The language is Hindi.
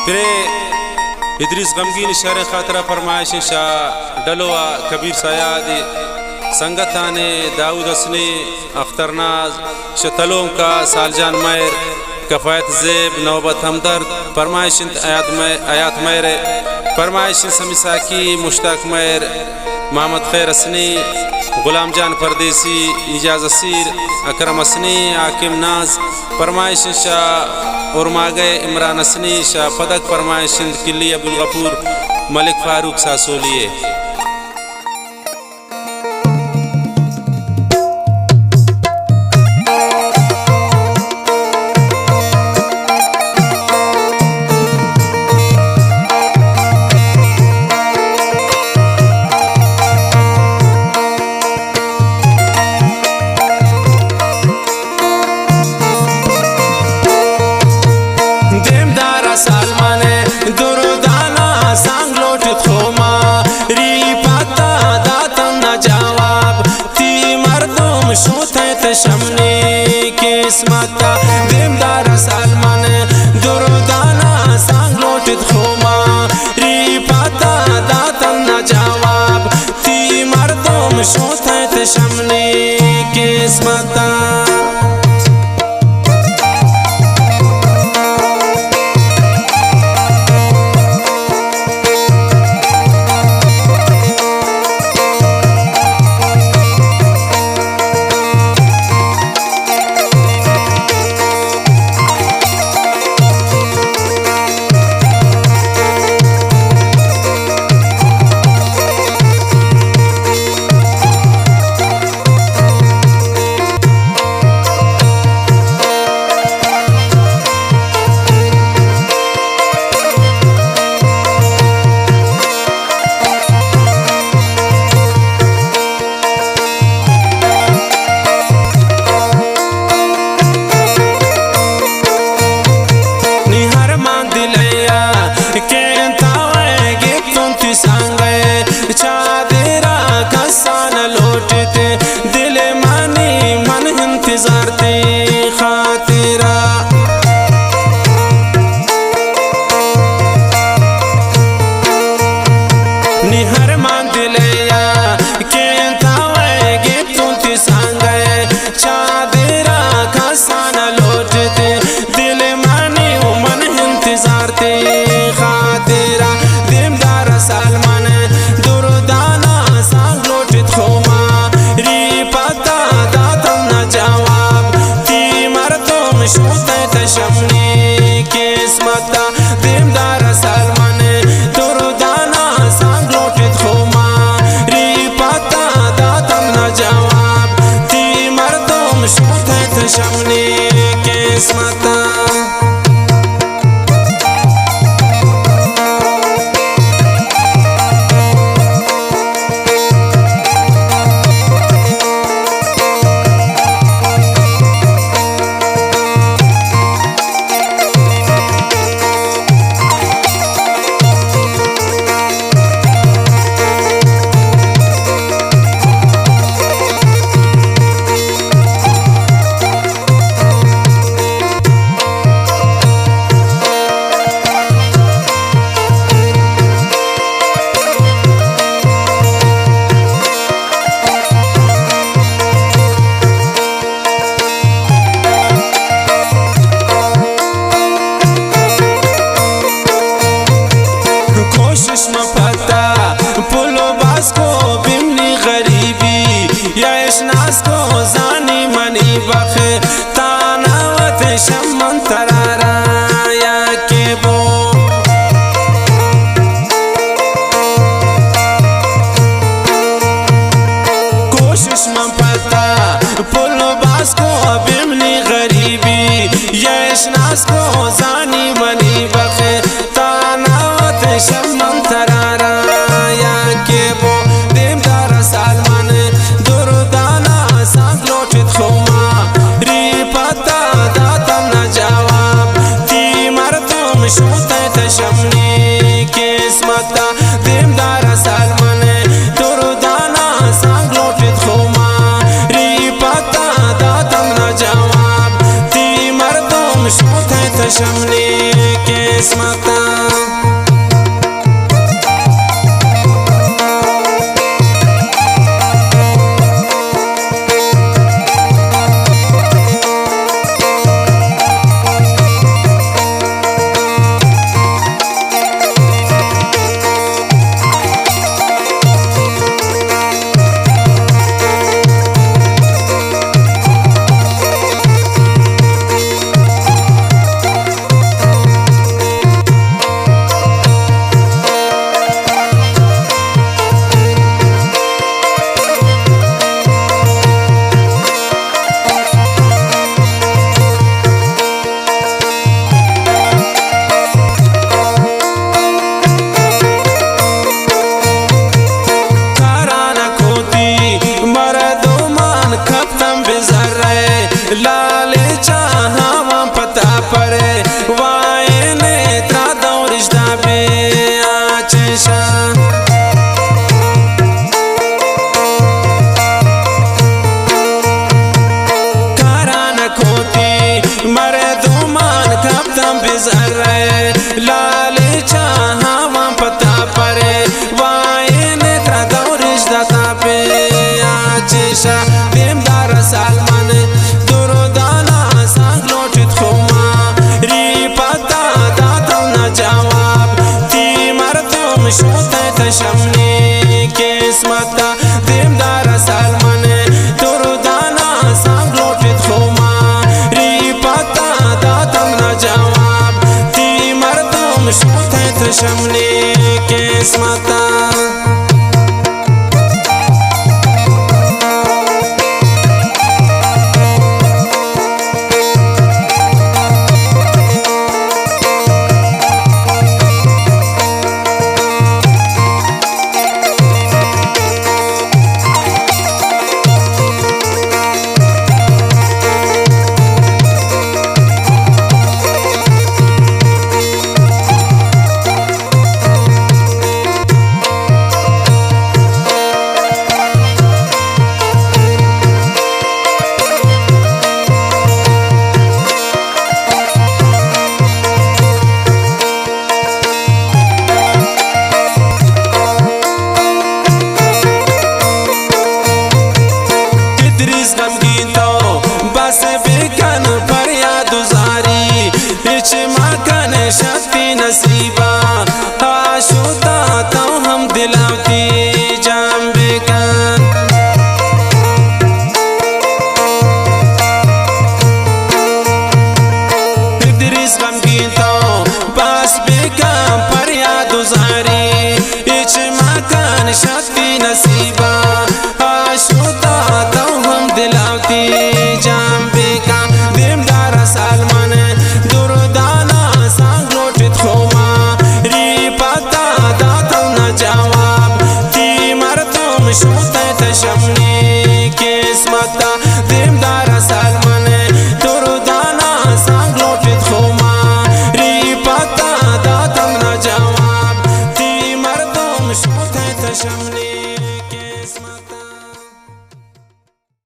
फिर इदरीस गमगीन शहर खातरा फरमाइश शाह डलोआ कबीर सयाद संगताने दाऊद असनी अख्तरनाज शतलों का सालजान मैर कफ़ायत ज़ेब नौबत हमदर्द फरमाइश आयात मैर फरमाइश समिसाकी मुश्ताक मैर मोहम्मद खैर असनी गुलाम जान परदेसी इजाज़ असीर अकरम असनी आकिम नाज फरमाइश शाह और मागे इमरान असनी शाह फदक फरमाइश किली अब्दुल गफूर मलिक फारूक सासोलिए। शमनी किस्मता दिमदार सलमान दुरुदाना सांग लोटित खोमा रिपाता दातन न जवाब ती मर्दों शोथत शमनी किस्मता। चादरा कसान लौटते दिल मानी मन इंतजार ते खातिरा निहर मान दिलया के तावेगे तुंती सांगे चादरा कसान लौटते दिल मानी मन इंतजार ते खातिरा दिमदार सलमान शमनी किस्मता दिमदार सलमान दुरुदाना सांग लोटित खोमा रिपाता दातन न जवाब ती मर्दों शोथत शमनी किस्मता। नास को जानी मनी बखे तानावत शमन तरारा या के बो कोशिश में पता पुलो बास को बिमनी गरीबी यश नास को जानी मनी बखे तानावत शमन तरारा या के बो दिमदार सलमान शमनी किस्मता दिमदार सलमान दुरुदाना सांग लोटित खोमा रिपाता दातन न जवाब ती मर्दों शोथत शमनी किस्मता। शमले किस्मता